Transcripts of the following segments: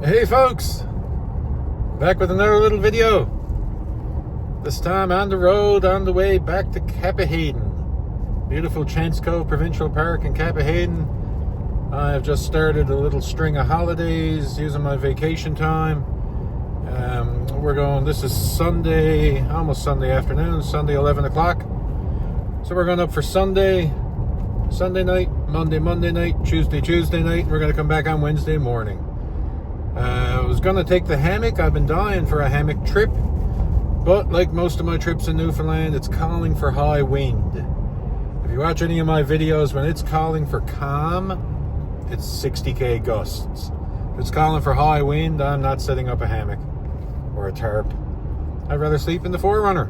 Hey folks, back with another little video. This time on the road on the way back to Cappahayden. Beautiful Cove Provincial Park in Cappahayden. I've just started a little string of holidays using my vacation time. We're going, this is Sunday, almost Sunday afternoon, Sunday 11 o'clock. So we're going up for Sunday night, Monday night, Tuesday night. We're going to come back on Wednesday morning. I was going to take the hammock. I've been dying for a hammock trip, but like most of my trips in Newfoundland, it's calling for high wind. If you watch any of my videos, when it's calling for calm, it's 60k gusts. If it's calling for high wind, I'm not setting up a hammock or a tarp. I'd rather sleep in the 4Runner.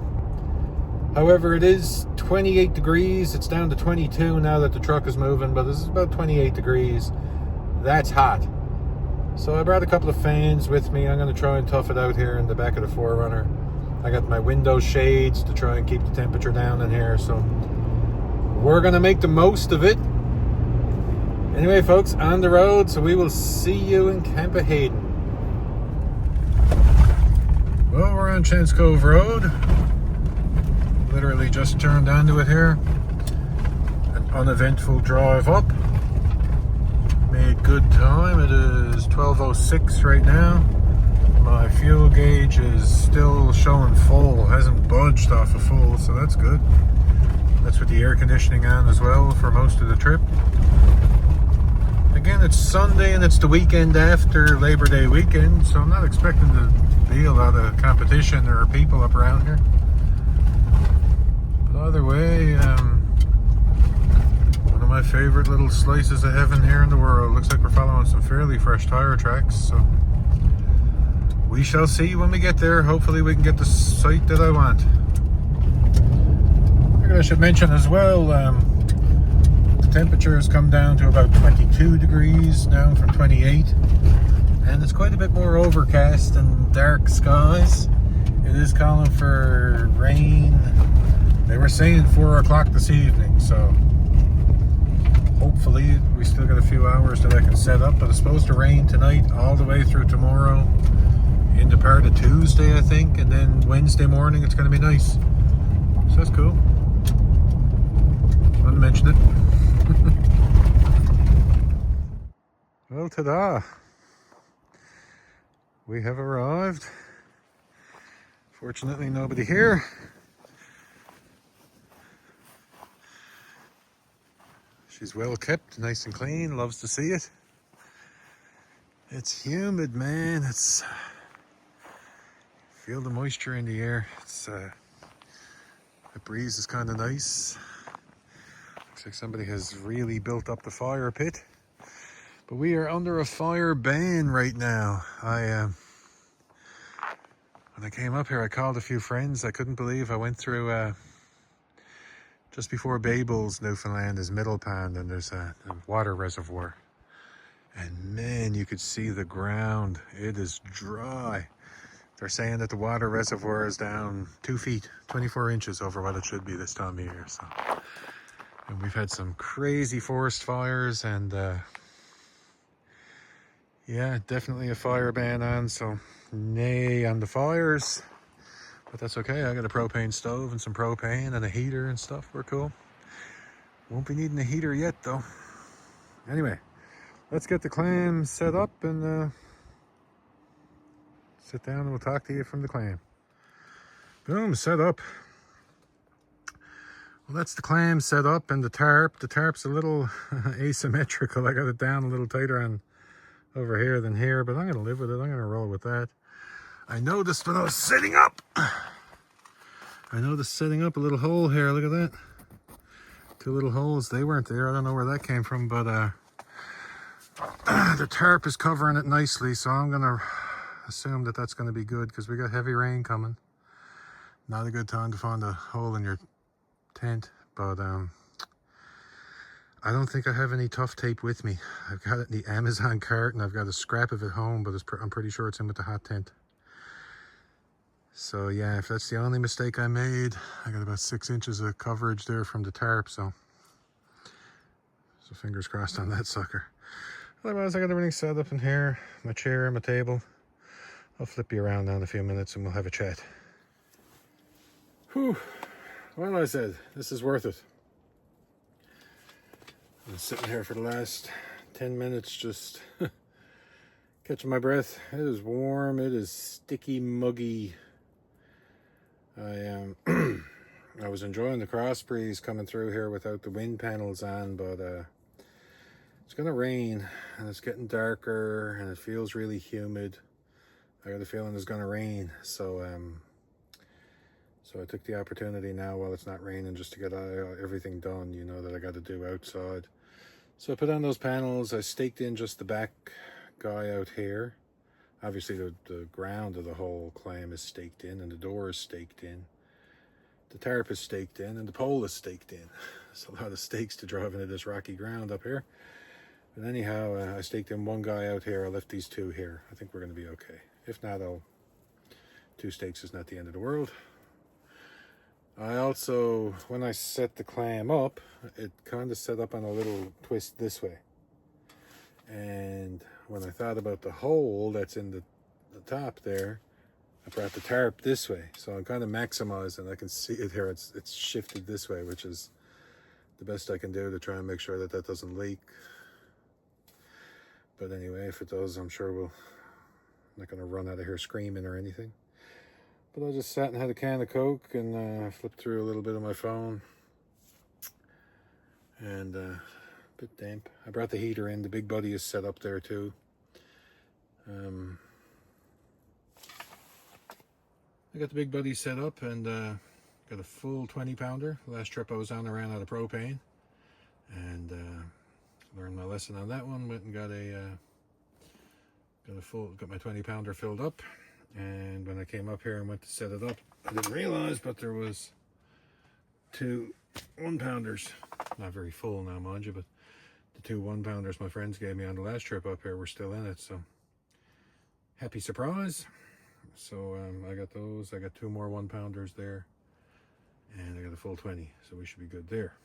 However, it is 28 degrees. It's down to 22 now that the truck is moving, but this is about 28 degrees. That's hot. So I brought a couple of fans with me. I'm going to try and tough it out here in the back of the 4Runner. I got my window shades to try and keep the temperature down in here. So we're going to make the most of it. Anyway, folks, on the road. So we will see you in Cappahayden. Well, we're on Cove Road. Literally just turned onto it here. An uneventful drive up. Made good time. It is 12:06 right now. My fuel gauge is still showing full. Hasn't budged off of full, so that's good. That's with the air conditioning on as well for most of the trip. Again, it's Sunday and it's the weekend after Labor Day weekend, so I'm not expecting to be a lot of competition or people up around here. But either way, one of my favorite little slices of heaven here in the world. Looks like we're following some fairly fresh tire tracks, so we shall see when we get there. Hopefully we can get the site that I want. I should mention as well, the temperature has come down to about 22 degrees, down from 28, and it's quite a bit more overcast and dark skies. It is calling for rain. They were saying 4 o'clock this evening, so hopefully we still got a few hours that I can set up, but it's supposed to rain tonight all the way through tomorrow into part of Tuesday, I think, and then Wednesday morning it's going to be nice. So that's cool. Just wanted to mention it. Well, ta-da! We have arrived. Fortunately, nobody here. She's well kept, nice and clean, loves to see it. It's humid, man. Feel the moisture in the air. The breeze is kind of nice. Looks like somebody has really built up the fire pit. But we are under a fire ban right now. When I came up here, I called a few friends. I couldn't believe I went through just before Babel's, Newfoundland, is Middle Pond, and there's a water reservoir. And man, you could see the ground. It is dry. They're saying that the water reservoir is down 2 feet, 24 inches over what it should be this time of year. So, and we've had some crazy forest fires, and yeah, definitely a fire ban on, so nay on the fires. But that's okay. I got a propane stove and some propane and a heater and stuff. We're cool. Won't be needing a heater yet, though. Anyway, let's get the Clam set up and sit down and we'll talk to you from the Clam. Boom, set up. Well, that's the Clam set up, and the tarp. The tarp's a little asymmetrical. I got it down a little tighter on over here than here, but I'm going to live with it. I'm going to roll with that. I noticed when I was setting up, a little hole here. Look at that. 2 little holes. They weren't there. I don't know where that came from, but the tarp is covering it nicely, so I'm going to assume that that's going to be good because we got heavy rain coming. Not a good time to find a hole in your tent, but I don't think I have any tough tape with me. I've got it in the Amazon cart, and I've got a scrap of it home, but I'm pretty sure it's in with the hot tent. So yeah, if that's the only mistake I made, I got about 6 inches of coverage there from the tarp, so fingers crossed on that sucker. Otherwise, I got everything set up in here. My chair, my table. I'll flip you around now in a few minutes and we'll have a chat. Whew. Well, I said, this is worth it. I'm sitting here for the last 10 minutes just catching my breath. It is warm. It is sticky, muggy. I was enjoying the cross breeze coming through here without the wind panels on, but it's gonna rain and it's getting darker and it feels really humid. I got a feeling it's gonna rain, so I took the opportunity now while it's not raining just to get everything done, you know, that I got to do outside. So I put on those panels. I staked in just the back guy out here. Obviously the ground of the whole clam is staked in and the door is staked in. The tarp is staked in and the pole is staked in. There's a lot of stakes to drive into this rocky ground up here. But anyhow, I staked in one guy out here. I left these two here. I think we're going to be okay. If not, 2 stakes is not the end of the world. I also, when I set the clam up, it kind of set up on a little twist this way. And when I thought about the hole that's in the top there, I brought the tarp this way. So I'm kind of maximizing. I can see it here. It's shifted this way, which is the best I can do to try and make sure that that doesn't leak. But anyway, if it does, I'm sure I'm not going to run out of here screaming or anything. But I just sat and had a can of Coke and flipped through a little bit of my phone. And a bit damp. I brought the heater in. The big buddy is set up there too. I got the big buddy set up and got a full 20 pounder. Last trip I was on, I ran out of propane. And learned my lesson on that one. Went and got my 20 pounder filled up. And when I came up here and went to set it up, I didn't realize, but there was 2 1-pounders. Not very full now, mind you, but the 2 1-pounders my friends gave me on the last trip up here were still in it. So happy surprise. So I got those. I got 2 more 1-pounders there. And I got a full 20. So we should be good there.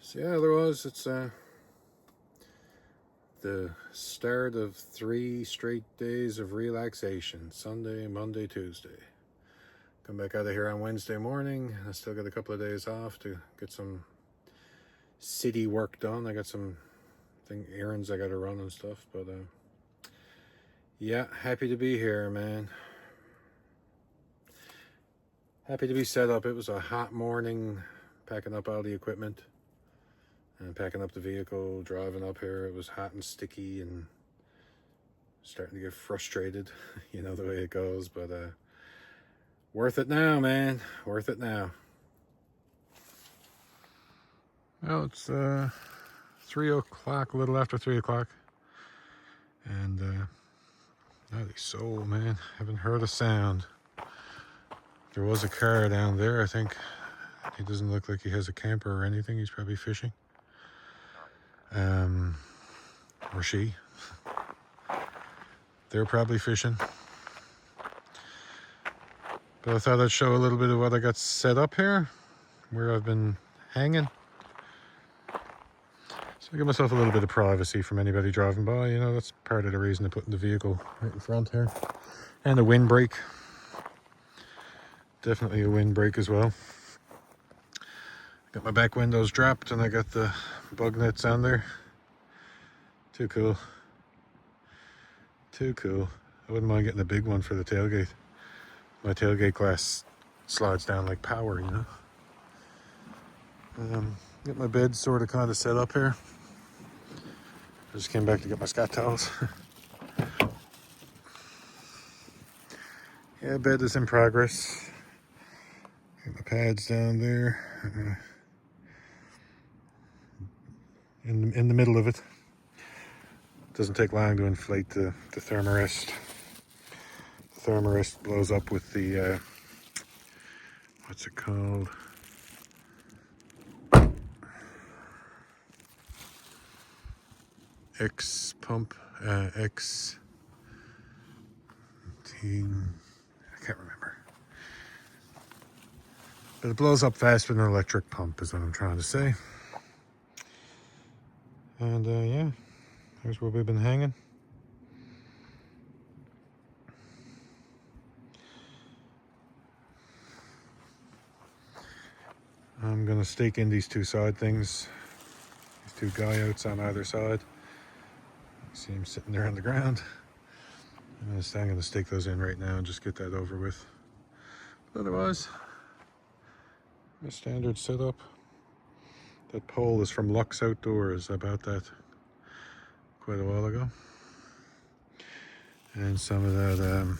So yeah, otherwise it's the start of 3 straight days of relaxation. Sunday, Monday, Tuesday. Come back out of here on Wednesday morning. I still got a couple of days off to get some city work done. I got some errands I got to run and stuff. But yeah, happy to be here, man. Happy to be set up. It was a hot morning, packing up all the equipment. And packing up the vehicle, driving up here. It was hot and sticky and starting to get frustrated. You know the way it goes, but worth it now, man. Worth it now. Well, it's 3 o'clock, a little after 3 o'clock. And holy soul, man. Haven't heard a sound. There was a car down there, I think. He doesn't look like he has a camper or anything. He's probably fishing. Or she. They're probably fishing. But I thought I'd show a little bit of what I got set up here, where I've been hanging. So I give myself a little bit of privacy from anybody driving by. You know, that's part of the reason I put in the vehicle right in front here. And a windbreak. Definitely a windbreak as well. Got my back windows dropped and I got the bug nets on there. Too cool. Too cool. I wouldn't mind getting a big one for the tailgate. My tailgate glass slides down like power, you know. Get my bed sort of kind of set up here. I just came back to get my scat towels. Yeah, bed is in progress. Got my pads down there. In the middle of it. Doesn't take long to inflate the thermarest. The thermarest blows up with the what's it called? X pump, X team. I can't remember. But it blows up fast with an electric pump, is what I'm trying to say. And yeah, here's where we've been hanging. I'm gonna stake in these two side things, these two guyouts on either side. You see him sitting there on the ground. I'm gonna stake those in right now and just get that over with. But otherwise, my standard setup. That pole is from Lux Outdoors. I bought that quite a while ago. And some of that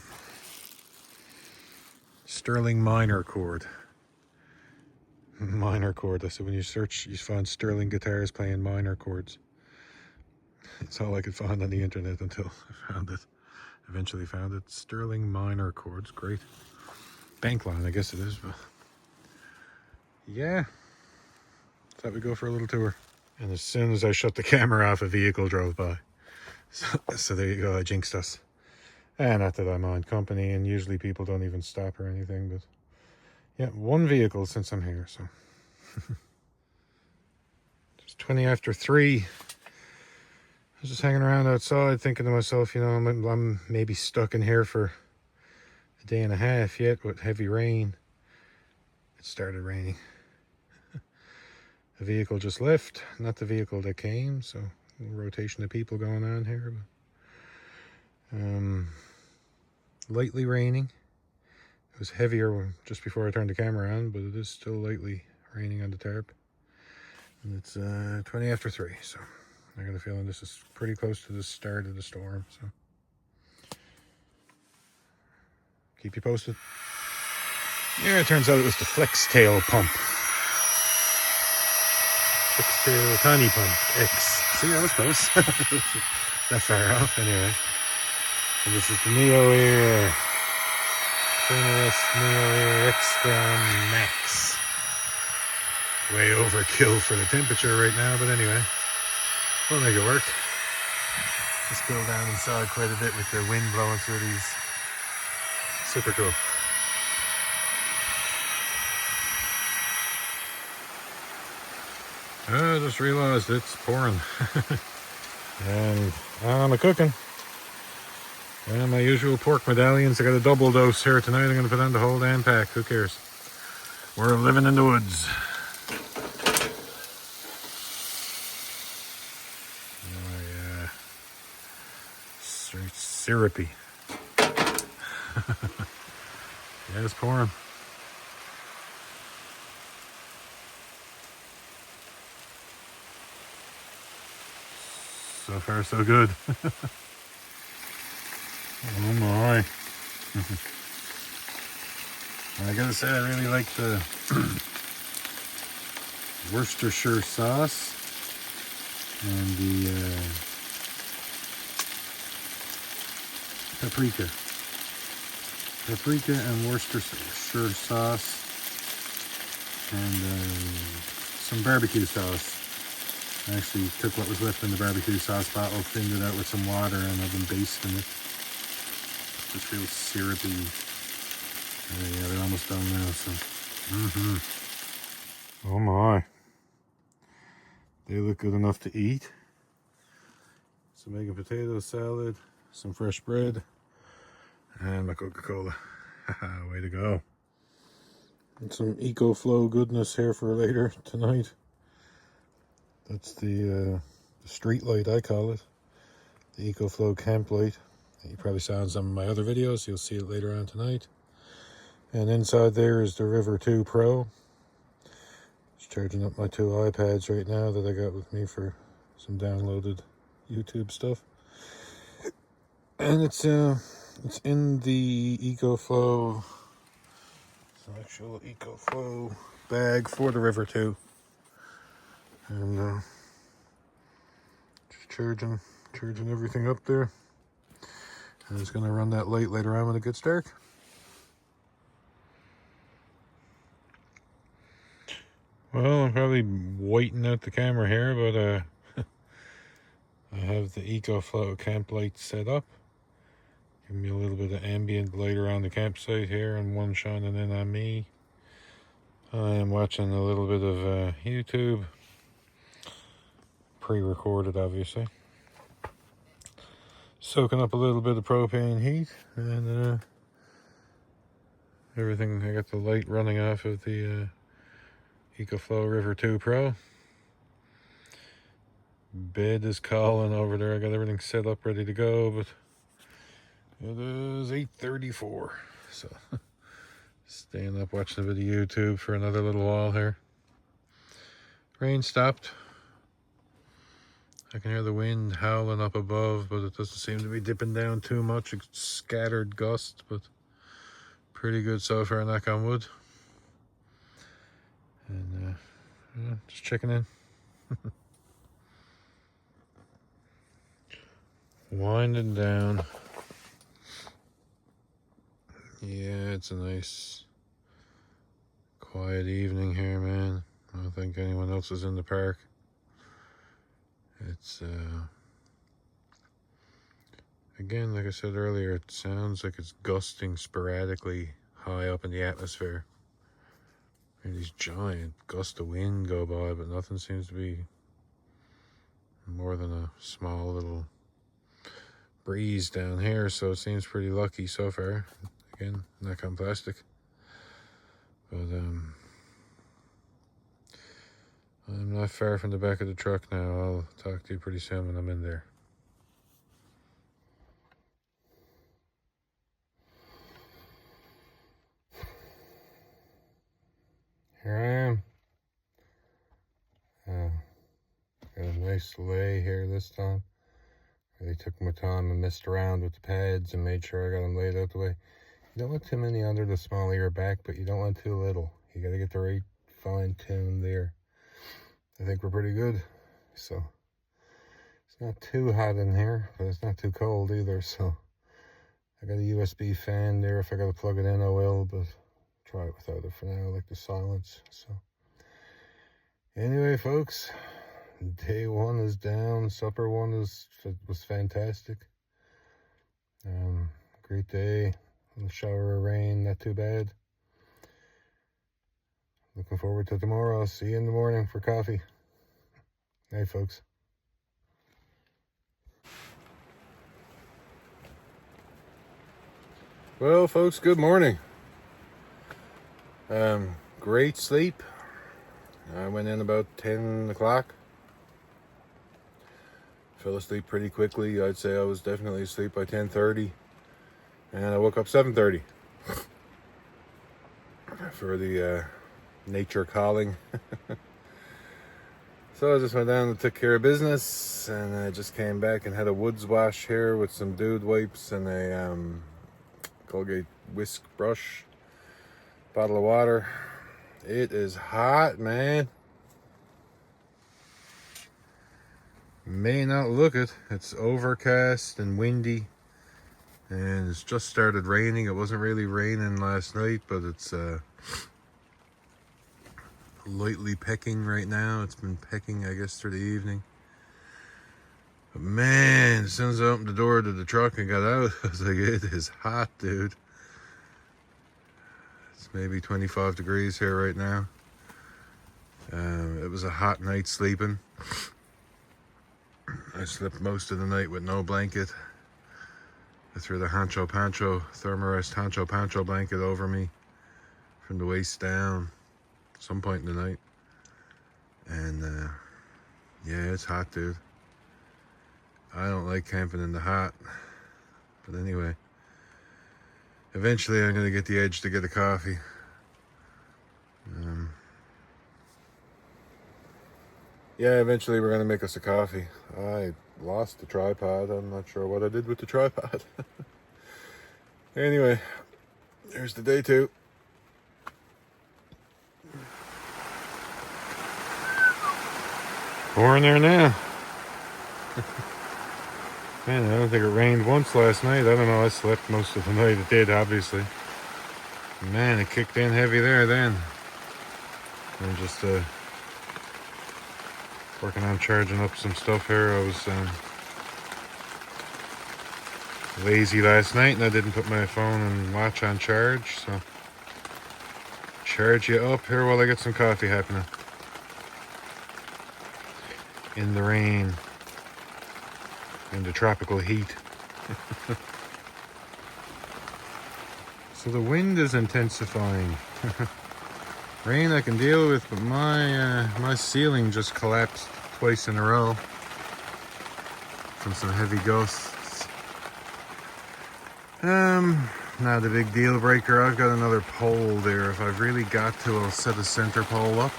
Sterling minor chord. Minor chord. I said when you search, you find Sterling guitars playing minor chords. It's all I could find on the internet until I found it. Eventually found it. Sterling minor chords. Great. Bankline, I guess it is. But yeah. Thought we'd go for a little tour. And as soon as I shut the camera off, a vehicle drove by. So there you go. I jinxed us. And not that I mind company, and usually people don't even stop or anything, but yeah, one vehicle since I'm here, so. It's 20 after 3. I was just hanging around outside thinking to myself, you know, I'm maybe stuck in here for a day and a half yet with heavy rain. It started raining. The vehicle just left, not the vehicle that came, so a little rotation of people going on here. But, lightly raining. It was heavier just before I turned the camera on, but it is still lightly raining on the tarp. And it's 20 after 3, so I got a feeling this is pretty close to the start of the storm. So keep you posted. Yeah, it turns out it was the flex tail pump. Flex tail tiny pump X. See, I was close. Not far off, anyway. And this is the Neo Air. Neo Air Extra Max. Way overkill for the temperature right now, but anyway, we'll make it work. Just go down inside quite a bit with the wind blowing through these. Super cool. I just realized it's pouring. And I'm cooking. And my usual pork medallions. I got a double dose here tonight. I'm going to put on the whole damn pack. Who cares? We're living in the woods. Oh yeah. Straight syrupy. Yeah, it's pouring. So far, so good. Oh my. I gotta say, I really like the Worcestershire sauce and the paprika. Paprika and Worcestershire sauce and some barbecue sauce. I actually took what was left in the barbecue sauce bottle, thinned it out with some water, and I've been basting it. Just real syrupy. Yeah, they're almost done now, so. Oh my. They look good enough to eat. Some egg and potato salad, some fresh bread, and my Coca-Cola. Way to go. And some EcoFlow goodness here for later tonight. That's the street light, I call it. The EcoFlow camp light. You probably saw in some of my other videos. You'll see it later on tonight. And inside there is the River 2 Pro. Just charging up my 2 iPads right now that I got with me for some downloaded YouTube stuff. And it's in the EcoFlow, some actual EcoFlow bag for the River 2. And just charging everything up there. And it's going to run that light later on when it gets dark. Well, I'm probably whiting out the camera here, but I have the EcoFlow camp light set up. Give me a little bit of ambient light around the campsite here, and one shining in on me. I am watching a little bit of YouTube. pre-recorded, obviously. Soaking up a little bit of propane heat, and everything. I got the light running off of the EcoFlow River 2 Pro. Bed is calling over there. I got everything set up, ready to go, but it is 8:34, so staying up watching a bit of YouTube for another little while here. Rain stopped. I can hear the wind howling up above, but it doesn't seem to be dipping down too much. It's scattered gust, but pretty good so far, knock on wood. And just checking in. Winding down. Yeah, it's a nice quiet evening here, man. I don't think anyone else is in the park. It's again, like I said earlier, it sounds like it's gusting sporadically high up in the atmosphere. And these giant gusts of wind go by, but nothing seems to be more than a small little breeze down here, so it seems pretty lucky so far. Again, knock on plastic. But I'm not far from the back of the truck now. I'll talk to you pretty soon when I'm in there. Here I am. Got a nice lay here this time. Really took my time and messed around with the pads and made sure I got them laid out the way. You don't want too many under the small of your back, but you don't want too little. You got to get the right fine tune there. I think we're pretty good. So it's not too hot in here, but it's not too cold either. So I got a USB fan there. If I got to plug it in, I will, but try it without it for now. I like the silence. So anyway, folks, day one is down. Supper one was fantastic. Great day. A little shower of rain, not too bad. Looking forward to tomorrow. I'll see you in the morning for coffee. Hey, folks. Well, folks, good morning. Great sleep. I went in about 10 o'clock. Fell asleep pretty quickly. I'd say I was definitely asleep by 10:30. And I woke up 7:30 for the nature calling. So I just went down and took care of business, and I just came back and had a woods wash here with some dude wipes and a Colgate whisk brush, bottle of water. It is hot, man. May not look it. It's overcast and windy, and it's just started raining. It wasn't really raining last night, but it's lightly pecking right now. It's been pecking, I guess, through the evening. But man, as soon as I opened the door to the truck and got out, I was like, it is hot, dude. It's maybe 25 degrees here right now. It was a hot night sleeping. I slept most of the night with no blanket. I threw the Thermarest Hancho Pancho blanket over me from the waist down some point in the night. And yeah, it's hot, dude. I don't like camping in the hot. But anyway, eventually I'm going to get the edge to get a coffee. Yeah, eventually we're going to make us a coffee. I lost the tripod. I'm not sure what I did with the tripod. Anyway, here's the day two. Pouring there now. Man, I don't think it rained once last night. I don't know. I slept most of the night. It did, obviously. Man, it kicked in heavy there then. I'm just working on charging up some stuff here. I was lazy last night and I didn't put my phone and watch on charge. So charge you up here while I get some coffee happening. in the rain, in the tropical heat. So the wind is intensifying. Rain I can deal with, but my ceiling just collapsed twice in a row from some heavy gusts. Now the big deal breaker, I've got another pole there. If I've really got to, I'll set a center pole up.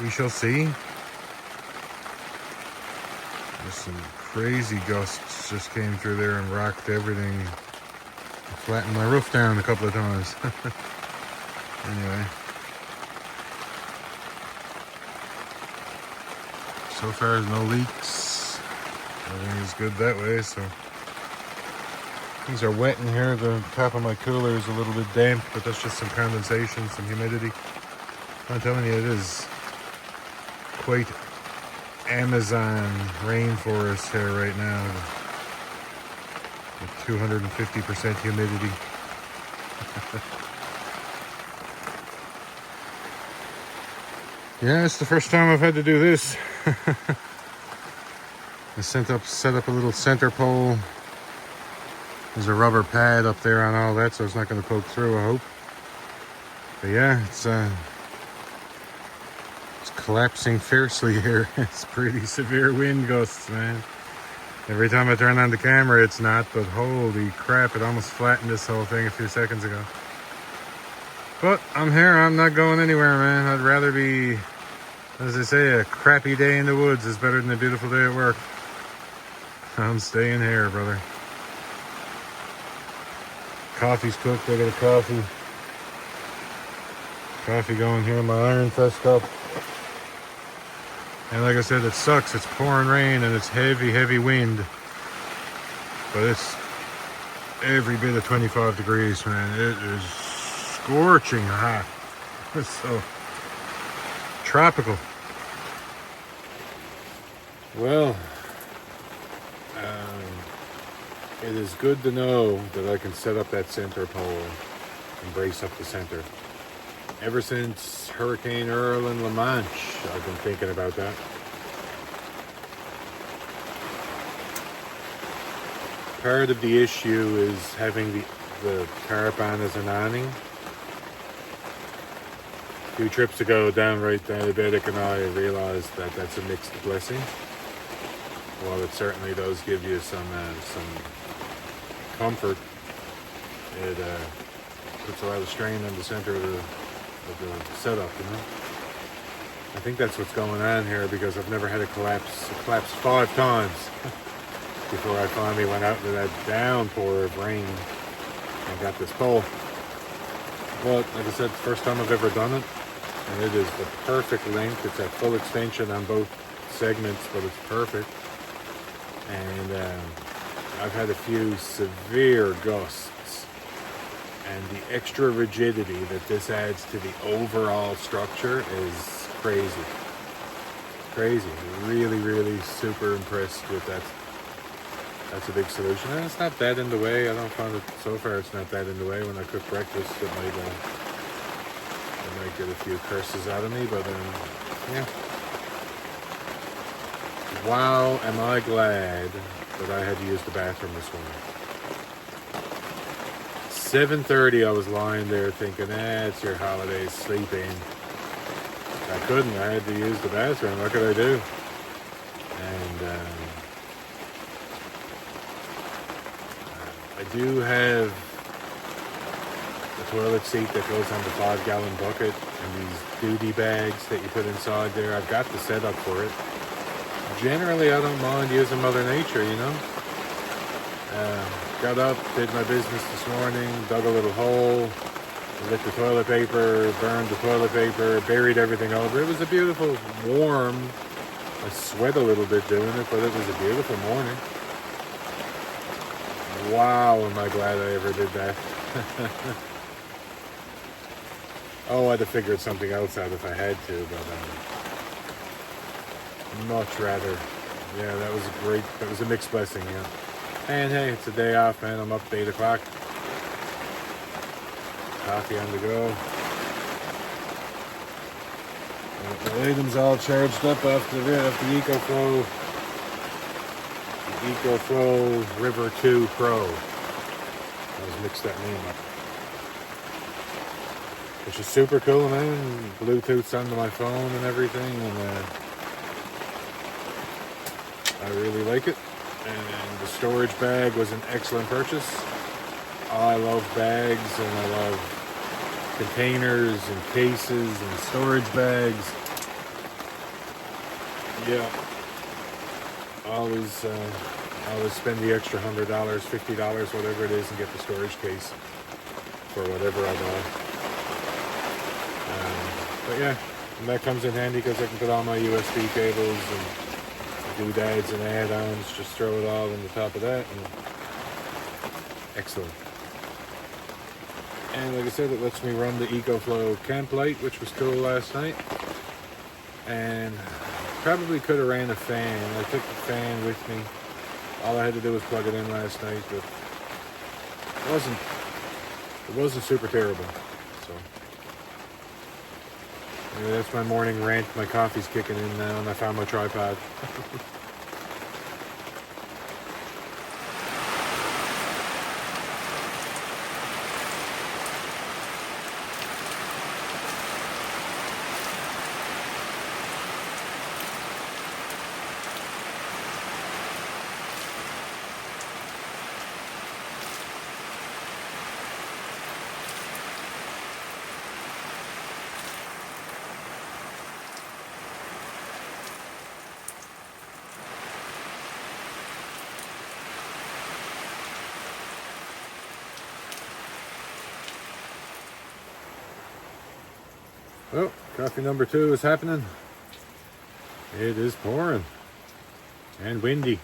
We shall see. There's some crazy gusts just came through there and rocked everything. Flattened my roof down a couple of times. Anyway. So far there's no leaks. Everything is good that way, so. Things are wet in here. The top of my cooler is a little bit damp, but that's just some condensation, some humidity. I'm telling you, it is quite Amazon rainforest here right now. With 250% humidity. Yeah, it's the first time I've had to do this. I set up a little center pole. There's a rubber pad up there on all that, so it's not going to poke through, I hope. But yeah, it's collapsing fiercely here. It's pretty severe wind gusts, man. Every time I turn on the camera, it's not, but holy crap, it almost flattened this whole thing a few seconds ago. But I'm here, I'm not going anywhere, man. I'd rather be, as they say, a crappy day in the woods is better than a beautiful day at work. I'm staying here, brother. Coffee's cooked, I got a coffee. Coffee going here in my Iron Fest cup. And like I said, it sucks. It's pouring rain and it's heavy, heavy wind. But it's every bit of 25 degrees, man. It is scorching hot. It's so tropical. Well, it is good to know that I can set up that center pole and brace up the center. Ever since Hurricane Earl and La Manche, I've been thinking about that. Part of the issue is having the tarp on as an awning. A few trips ago, downright diabetic and I realized that that's a mixed blessing. While it certainly does give you some comfort, it puts a lot of strain on the center of the setup, you know. I think that's what's going on here, because I've never had it collapse. It collapsed 5 times before I finally went out into that downpour of rain and got this pole. But like I said, first time I've ever done it, and it is the perfect length. It's at full extension on both segments, but it's perfect. And I've had a few severe gusts, and the extra rigidity that this adds to the overall structure is crazy. Crazy. Really, really super impressed with that. That's a big solution. And it's not that in the way. I don't find it, so far it's not that in the way. When I cook breakfast, it might get a few curses out of me, but yeah. Wow, am I glad that I had to use the bathroom this morning. 7:30, I was lying there thinking, it's your holidays, sleeping. I couldn't. I had to use the bathroom. What could I do? And I do have a toilet seat that goes on the 5-gallon bucket and these duty bags that you put inside there. I've got the setup for it. Generally, I don't mind using Mother Nature, you know. Got up, did my business this morning, dug a little hole, lit the toilet paper, burned the toilet paper, buried everything over. It was a beautiful, warm, I sweat a little bit doing it, but it was a beautiful morning. Wow, am I glad I ever did that. Oh, I'd have figured something else out if I had to, but much rather. Yeah, that was a mixed blessing, yeah. And hey, it's a day off, man. I'm up at 8 o'clock. Coffee on the go. The items all charged up off the EcoFlow River 2 Pro. I was mixed that name up. Which is super cool, man. Bluetooth's onto my phone and everything, and I really like it. And the storage bag was an excellent purchase. I love bags, and I love containers and cases and storage bags. Yeah. Always spend the extra $100, $50, whatever it is, and get the storage case for whatever I buy. But yeah, and that comes in handy because I can put all my USB cables and doodads and add-ons, just throw it all on the top of that, and excellent. And like I said, it lets me run the EcoFlow camp light, which was cool last night. And probably could have ran a fan. I took the fan with me. All I had to do was plug it in last night, but it wasn't super terrible. So anyway, that's my morning rant. My coffee's kicking in now, and I found my tripod. Well, coffee number 2 is happening. It is pouring and windy.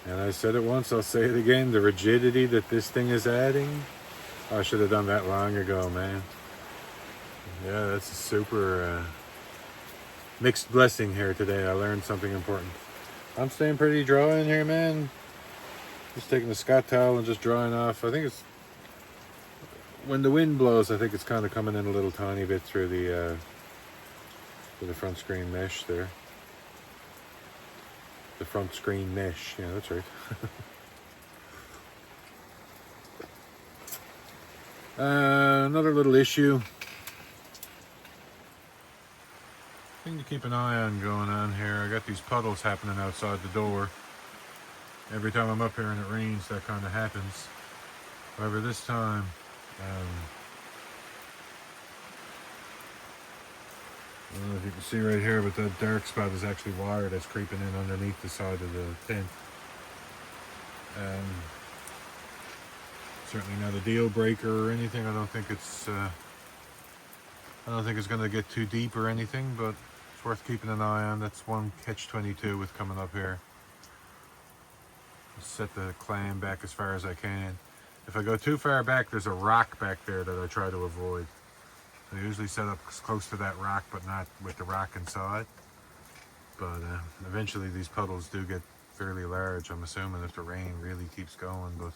And I said it once, I'll say it again, the rigidity that this thing is adding. I should have done that long ago, man. Yeah, that's a super mixed blessing here today. I learned something important. I'm staying pretty dry in here, man. Just taking the Scott towel and just drying off. I think it's, when the wind blows, I think it's kind of coming in a little tiny bit through the front screen mesh there. The front screen mesh, yeah, that's right. Another little issue. Thing to keep an eye on going on here. I got these puddles happening outside the door. Every time I'm up here and it rains, that kind of happens. However, this time, I don't know if you can see right here, but that dark spot is actually wire that's creeping in underneath the side of the tent. Certainly not a deal breaker or anything. I don't think it's going to get too deep or anything, but it's worth keeping an eye on. That's one catch-22 with coming up here. Set the clam back as far as I can. If I go too far back, there's a rock back there that I try to avoid. I usually set up close to that rock, but not with the rock inside. But eventually these puddles do get fairly large, I'm assuming, if the rain really keeps going. But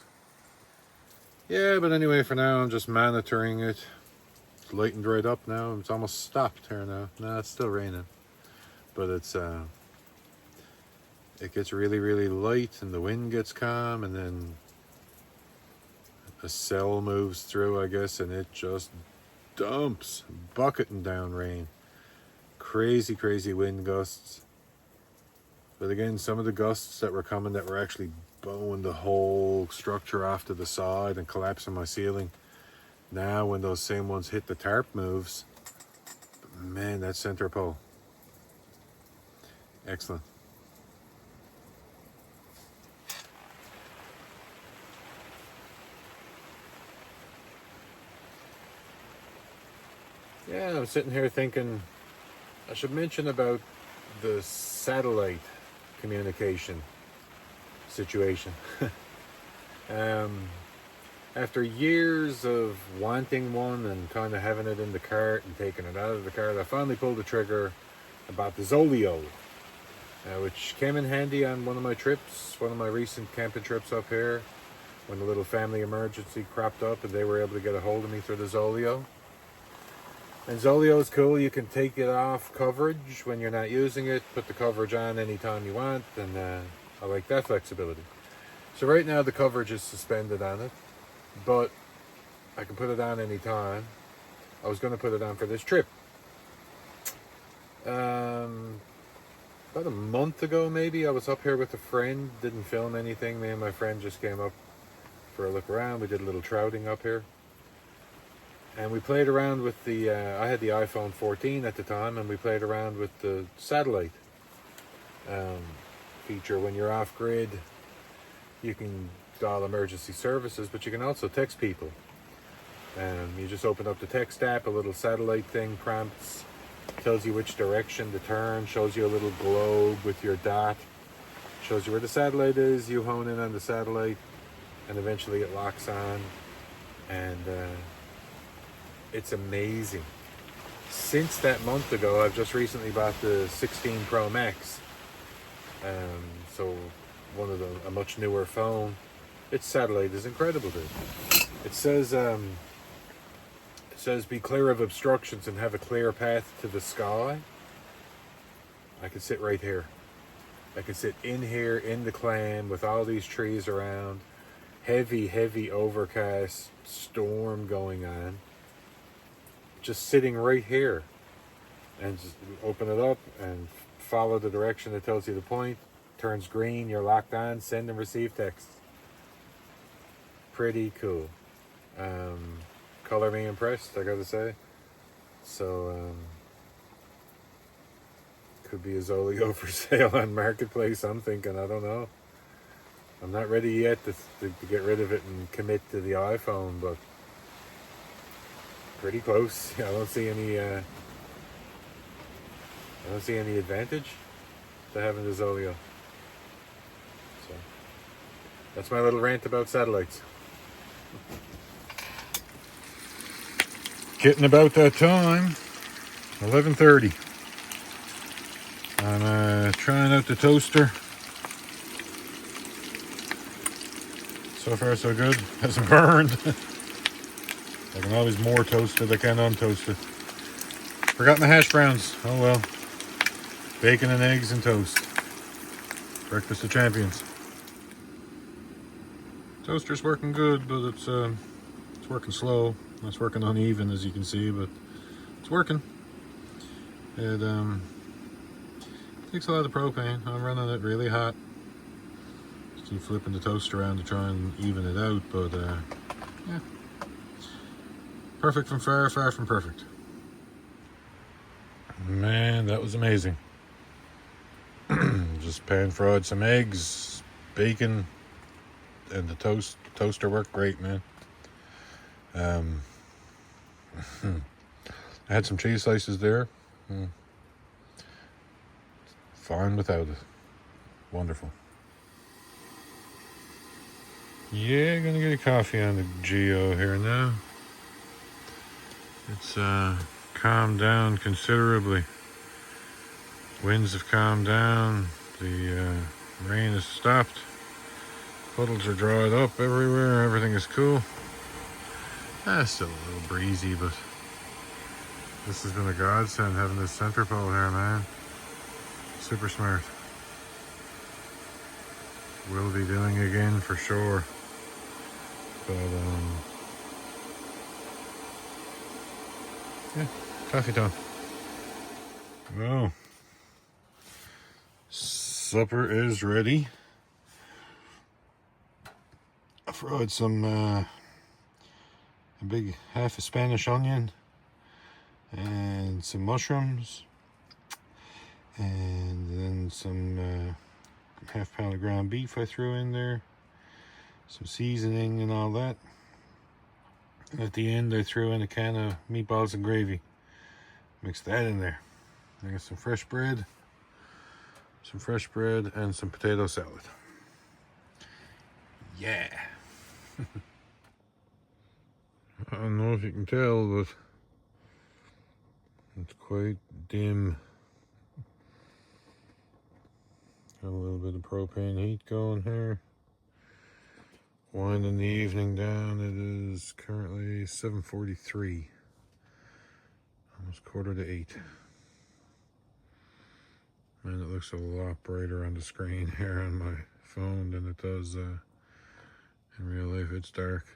yeah, but anyway, for now I'm just monitoring it. It's lightened right up now. It's almost stopped here now. No, it's still raining, but it's it gets really, really light, and the wind gets calm, and then a cell moves through, I guess, and it just dumps, bucketing down rain. Crazy, crazy wind gusts. But again, some of the gusts that were coming that were actually bowing the whole structure off to the side and collapsing my ceiling. Now, when those same ones hit the tarp moves, man, that center pole. Excellent. Yeah, I'm sitting here thinking I should mention about the satellite communication situation. After years of wanting one and kind of having it in the cart and taking it out of the cart, I finally pulled the trigger about the Zoleo, which came in handy on one of my trips, one of my recent camping trips up here. when a little family emergency cropped up and they were able to get a hold of me through the Zoleo. And Zoleo is cool. You can take it off coverage when you're not using it, put the coverage on anytime you want, and I like that flexibility. So right now the coverage is suspended on it, but I can put it on anytime. I was going to put it on for this trip. About a month ago maybe, I was up here with a friend, didn't film anything. Me and my friend just came up for a look around. We did a little trouting up here. And we played around with the, I had the iPhone 14 at the time, and we played around with the satellite feature. When you're off grid, you can dial emergency services, but you can also text people. You just open up the text app, a little satellite thing prompts, tells you which direction to turn, shows you a little globe with your dot, shows you where the satellite is, you hone in on the satellite, and eventually it locks on, and it's amazing. Since that month ago, I've just recently bought the 16 Pro Max, so one of a much newer phone. Its satellite is incredible, dude. It says be clear of obstructions and have a clear path to the sky. I can sit right here. I can sit in here in the Clam with all these trees around. Heavy overcast storm going on. Just sitting right here. And just open it up and follow the direction that tells you the point. Turns green, you're locked on, send and receive text. Pretty cool. Color me impressed, I gotta say. So, could be a Zoleo for sale on Marketplace, I'm thinking, I don't know. I'm not ready yet to get rid of it and commit to the iPhone, but pretty close. I don't see any advantage to having the Zoleo. So, that's my little rant about satellites. Getting about that time, 11:30. I'm trying out the toaster. So far so good, hasn't burned. I can always more toast it, I can untoast it. Forgot my hash browns, oh well. Bacon and eggs and toast. Breakfast of champions. Toaster's working good, but it's working slow. It's working uneven, as you can see, but it's working. It takes a lot of propane. I'm running it really hot. Just keep flipping the toast around to try and even it out, but yeah. Perfect from far from perfect. Man, that was amazing. Just pan-fried some eggs, bacon, and the toaster worked great, man. I had some cheese slices there. Fine without it. Wonderful. Yeah, gonna get a coffee on the Geo here now. It's calmed down considerably. Winds have calmed down. The rain has stopped. Puddles are dried up everywhere. Everything is cool. Still a little breezy, but this has been a godsend having this center pole here, man. Super smart. Will be doing again for sure. But yeah, coffee time. Well, supper is ready. I fried some a big half a Spanish onion and some mushrooms, and then some half pound of ground beef I threw in there, some seasoning and all that. And at the end I threw in a can of meatballs and gravy. Mixed that in there. I got some fresh bread and some potato salad. Yeah. I don't know if you can tell, but it's quite dim. Got a little bit of propane heat going here. Winding the evening down. It is currently 7:43, almost 7:45. Man, it looks a lot brighter on the screen here on my phone than it does in real life. It's dark.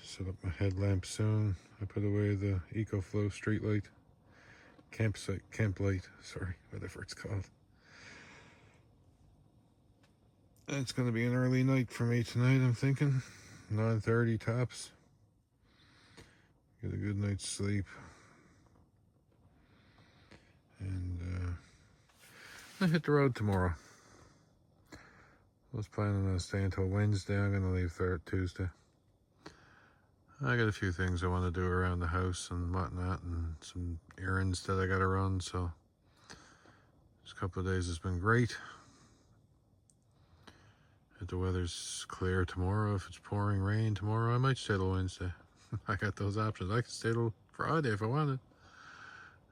Set up my headlamp soon. I put away the EcoFlow street light, camp light, sorry, whatever it's called. It's going to be an early night for me tonight, I'm thinking. 9:30 tops. Get a good night's sleep. And I hit the road tomorrow. I was planning on staying until Wednesday. I'm going to leave Tuesday. I got a few things I want to do around the house and whatnot, and some errands that I got to run, so this couple of days has been great. If the weather's clear tomorrow, if it's pouring rain tomorrow, I might stay till Wednesday. I got those options. I could stay till Friday if I wanted.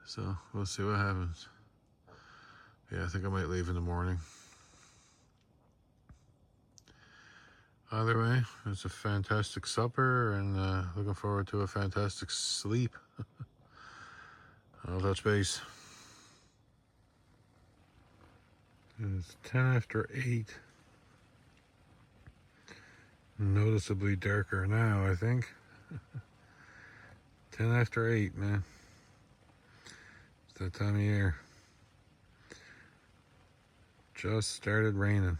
So we'll see what happens. Yeah, I think I might leave in the morning. Either way, it's a fantastic supper, and looking forward to a fantastic sleep. I'll touch base. It's 8:10. Noticeably darker now, I think. 8:10, man. It's that time of year. Just started raining.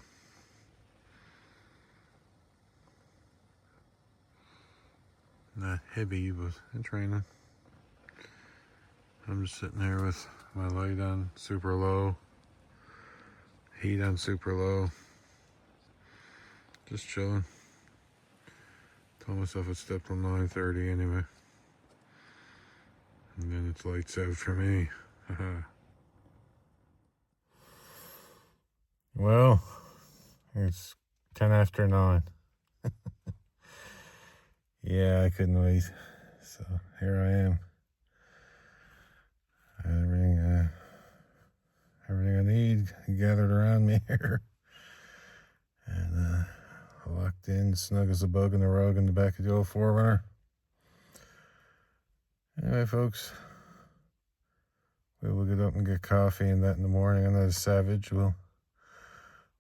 Not heavy, but it's raining. I'm just sitting here with my light on super low, heat on super low, just chilling. Told myself I'd step till 9:30 anyway, and then it's lights out for me. Well, it's 9:10. Yeah, I couldn't wait. So here I am. Everything I need gathered around me here, and locked in, snug as a bug in the rug in the back of the old 4Runner. Anyway, folks, we will get up and get coffee and that in the morning. I'm not a savage. We'll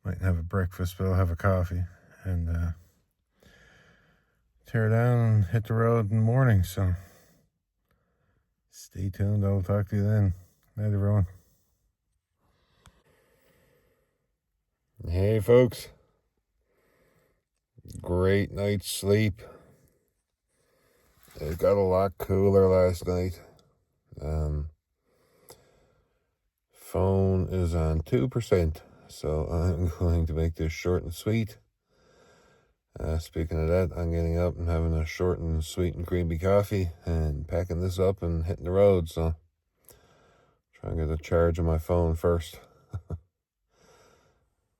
might have a breakfast, but I'll have a coffee and tear down and hit the road in the morning. So stay tuned. I'll talk to you then. Night, everyone. Hey, folks. Great night's sleep. It got a lot cooler last night. Phone is on 2%, so I'm going to make this short and sweet. Speaking of that, I'm getting up and having a short and sweet and creamy coffee and packing this up and hitting the road, so try and get a charge on my phone first.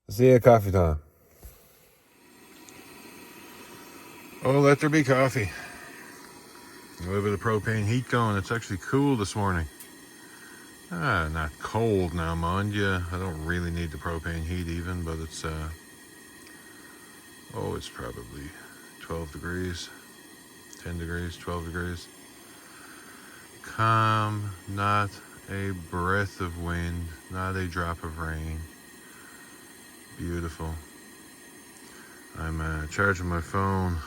See you at coffee time. Oh, let there be coffee. A little bit of propane heat going. It's actually cool this morning. Not cold now, mind you. I don't really need the propane heat even, but it's it's probably 12 degrees, 10 degrees, 12 degrees. Calm, not a breath of wind, not a drop of rain. Beautiful. I'm charging my phone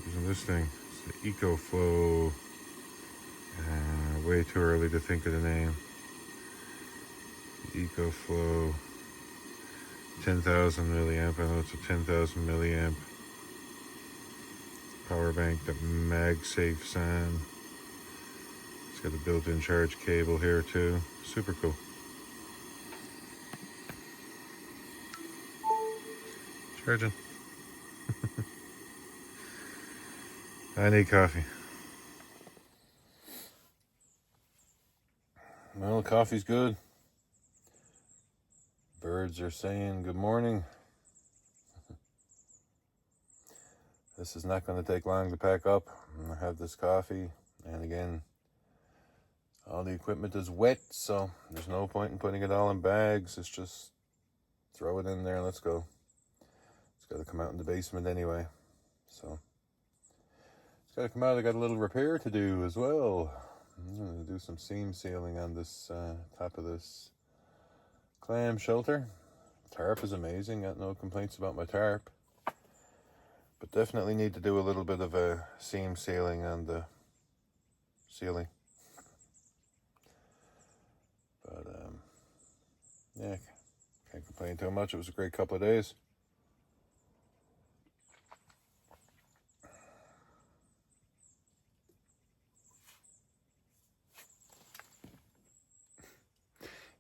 using this thing. It's the EcoFlow. Way too early to think of the name. The EcoFlow 10,000 milliamp. I know it's a 10,000 milliamp power bank that MagSafe's on. It's got a built-in charge cable here too. Super cool. Charging. I need coffee. Well, coffee's good. Birds are saying good morning. This is not going to take long to pack up. I'm going to have this coffee. And again, all the equipment is wet, so there's no point in putting it all in bags. It's just throw it in there, let's go. It's got to come out in the basement anyway, so it's got to come out. I got a little repair to do as well. I'm going to do some seam sealing on this top of this clam shelter. Tarp is amazing, got no complaints about my tarp, but definitely need to do a little bit of a seam sealing on the ceiling. But yeah, can't complain too much. It was a great couple of days.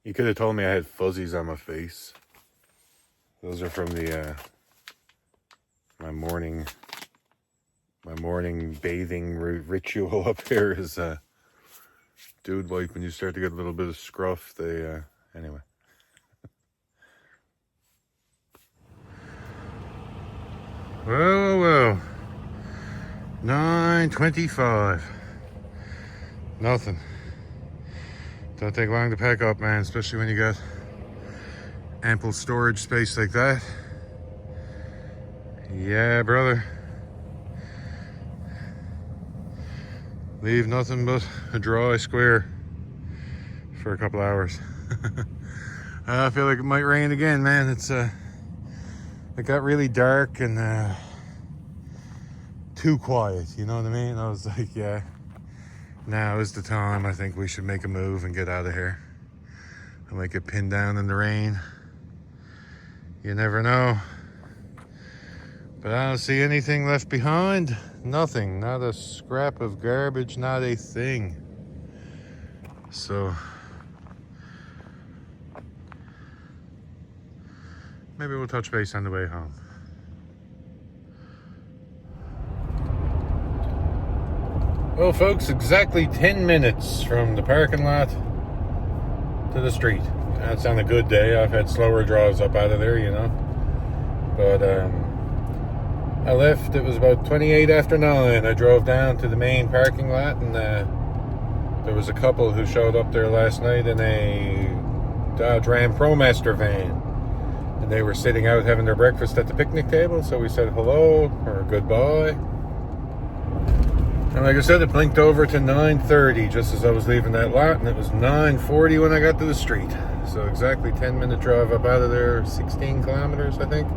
You could have told me I had fuzzies on my face. Those are from the my morning bathing ritual up here is dude wipe. When you start to get a little bit of scruff, they anyway. Well, 9:25. Nothing. Don't take long to pack up, man, especially when you got ample storage space like that. Yeah, brother. Leave nothing but a dry square for a couple hours. I feel like it might rain again, man. It got really dark and too quiet, you know what I mean? I was like, yeah, now is the time. I think we should make a move and get out of here. I might get pinned down in the rain. You never know. But I don't see anything left behind. Nothing. Not a scrap of garbage. Not a thing. So maybe we'll touch base on the way home. Well, folks, exactly 10 minutes from the parking lot to the street. That's on a good day. I've had slower draws up out of there, you know. But I left, it was about 28 after 9. I drove down to the main parking lot, and there was a couple who showed up there last night in a Dodge Ram ProMaster van. And they were sitting out having their breakfast at the picnic table, so we said hello or goodbye. And like I said, it blinked over to 9:30 just as I was leaving that lot, and it was 9:40 when I got to the street. So exactly 10-minute drive up out of there, 16 kilometers, I think.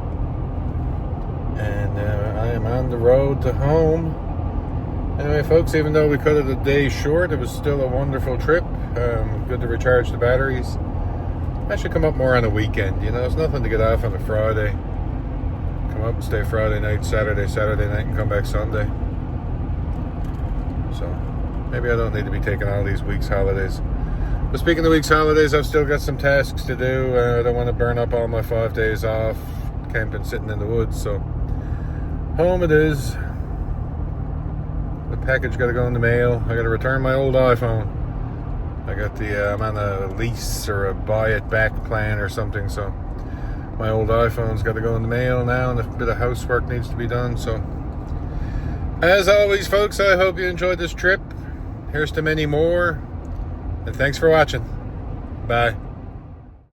And I am on the road to home. Anyway, folks, even though we cut it a day short, it was still a wonderful trip. Good to recharge the batteries. I should come up more on a weekend, you know. It's nothing to get off on a Friday. Come up and stay Friday night, Saturday night, and come back Sunday. So maybe I don't need to be taking all these weeks' holidays. But speaking of weeks' holidays, I've still got some tasks to do. I don't want to burn up all my 5 days off camping, sitting in the woods. So home it is. The package got to go in the mail. I got to return my old iPhone. I got I'm on a lease or a buy it back plan or something. So my old iPhone's got to go in the mail now, and a bit of housework needs to be done. So as always, folks, I hope you enjoyed this trip. Here's to many more. And thanks for watching. Bye.